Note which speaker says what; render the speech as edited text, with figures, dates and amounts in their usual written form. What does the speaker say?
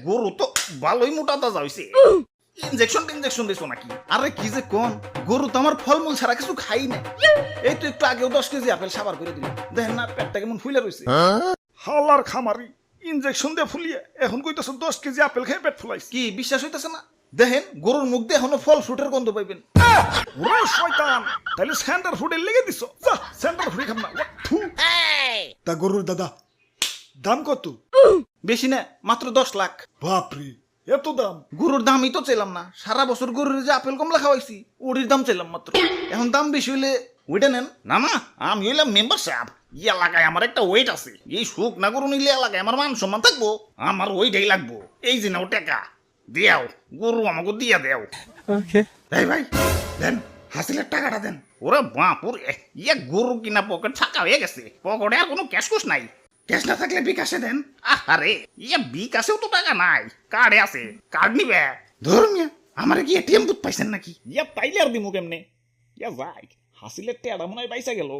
Speaker 1: গরু তো ভালোই মোটা তাজা হইছে ইনজেকশন দিছো নাকি আরে কি যে কোন গরু তো আমার ফলমূল ছাড়া কিছু খাই না এই তো একটু আগেও 10 কেজি আপেল সাবার করে দিল দেখেন না পেটটা কেমন ফুলে রইছে
Speaker 2: হালার খামারি ইনজেকশন দিয়ে ফুলিয়ে এখন কইতাছ 10 কেজি আপেল খেয়ে পেট ফুলাইছে
Speaker 1: কি বিশ্বাস হইতাছে না দেখেন গরুর মুখ দিয়ে এখনো ফল ফ্রুটের গন্ধ পাইবেন
Speaker 2: ওরে শয়তান তাইলে সেন্টার ফুডে লেগে দিছ যা সেন্টার ফুডে খাম না থু। তা গরুর দাদা দাম কত
Speaker 1: বেশি না মাত্র 10 লাখ
Speaker 2: বাপরে এত দাম
Speaker 1: গরুর দামই তো চাইলাম না সারা বছর গরুর যে আপেল কমলা খাওয়াইছি ওটির দাম চাইলাম মাত্র এখন দাম বেশি হইলে ওইটা নেন না না আমি হইলাম মেম্বার সাহেব এই এলাকায় আমার একটা ওয়েট আছে এই সুখ না গরু নিলে এলাকায় আমার মান সম্মান থাকবো আমার ওইটাই লাগবো এই যে নাও টাকা দিয়াও গরু আমাকে দিয়া দেও এই ভাই দেন হাসিলের টাকাটা দেন ওরে বাপুরে ইয়ে গরু কিনা পকেট ফাঁকা হয়ে গেছে পকেটে আর কোনো ক্যাশ কুশ নাই ক্যাশ না থাকলে বিকাশে দেন আরে ইয়ে বিকাশেও তো টাকা নাই কার্ডে আছে কার্ড নিবে ধর্মিয়া আমার কি এটিএম বুথ পাইছেন নাকি ইয়া পাইলে আর দিমু কেমনে ইয়া যাই হাসিলের টেড়া মনে হয় পাইসা গেল